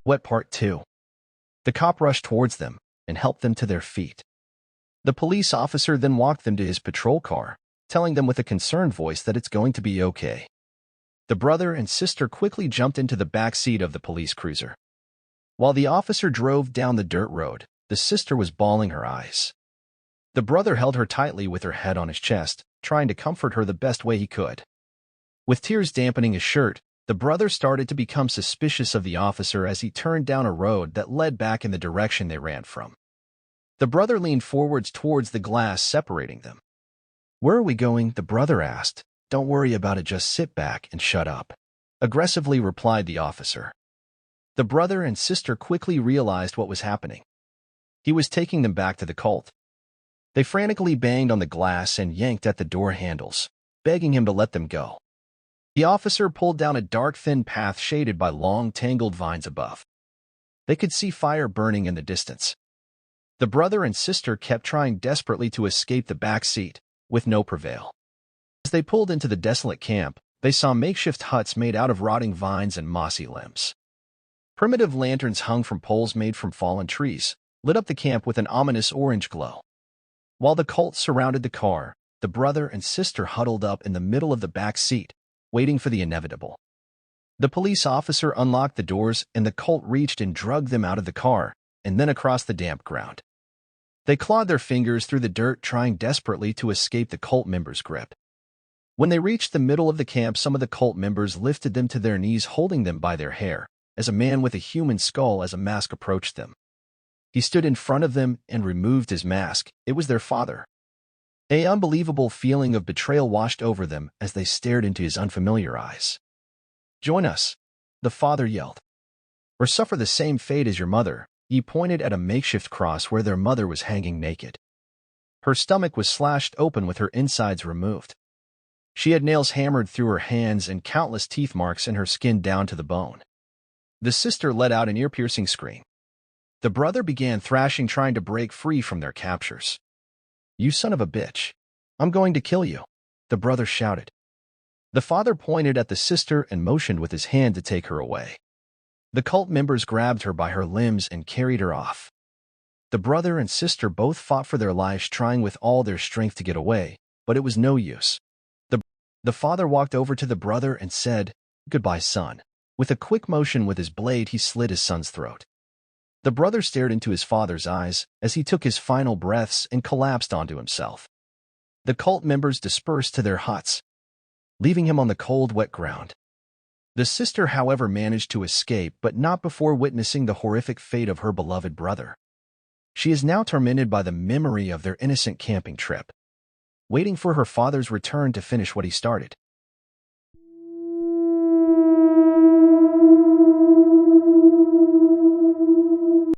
Wet Part 2. The cop rushed towards them and helped them to their feet. The police officer then walked them to his patrol car, telling them with a concerned voice that it's going to be okay. The brother and sister quickly jumped into the back seat of the police cruiser. While the officer drove down the dirt road, the sister was bawling her eyes. The brother held her tightly with her head on his chest, trying to comfort her the best way he could. With tears dampening his shirt, the brother started to become suspicious of the officer as he turned down a road that led back in the direction they ran from. The brother leaned forwards towards the glass separating them. "Where are we going?" the brother asked. "Don't worry about it, just sit back and shut up," aggressively replied the officer. The brother and sister quickly realized what was happening. He was taking them back to the cult. They frantically banged on the glass and yanked at the door handles, begging him to let them go. The officer pulled down a dark, thin path shaded by long, tangled vines above. They could see fire burning in the distance. The brother and sister kept trying desperately to escape the back seat, with no prevail. As they pulled into the desolate camp, they saw makeshift huts made out of rotting vines and mossy limbs. Primitive lanterns hung from poles made from fallen trees, lit up the camp with an ominous orange glow. While the cult surrounded the car, the brother and sister huddled up in the middle of the back seat, waiting for the inevitable. The police officer unlocked the doors and the cult reached and dragged them out of the car, and then across the damp ground. They clawed their fingers through the dirt, trying desperately to escape the cult members' grip. When they reached the middle of the camp, some of the cult members lifted them to their knees, holding them by their hair, as a man with a human skull as a mask approached them. He stood in front of them and removed his mask. It was their father. An unbelievable feeling of betrayal washed over them as they stared into his unfamiliar eyes. "Join us," the father yelled, "or suffer the same fate as your mother." He pointed at a makeshift cross where their mother was hanging naked. Her stomach was slashed open with her insides removed. She had nails hammered through her hands and countless teeth marks in her skin down to the bone. The sister let out an ear-piercing scream. The brother began thrashing, trying to break free from their captors. "You son of a bitch. I'm going to kill you," the brother shouted. The father pointed at the sister and motioned with his hand to take her away. The cult members grabbed her by her limbs and carried her off. The brother and sister both fought for their lives, trying with all their strength to get away, but it was no use. The father walked over to the brother and said, "Goodbye, son." With a quick motion with his blade, he slit his son's throat. The brother stared into his father's eyes as he took his final breaths and collapsed onto himself. The cult members dispersed to their huts, leaving him on the cold, wet ground. The sister, however, managed to escape, but not before witnessing the horrific fate of her beloved brother. She is now tormented by the memory of their innocent camping trip, waiting for her father's return to finish what he started.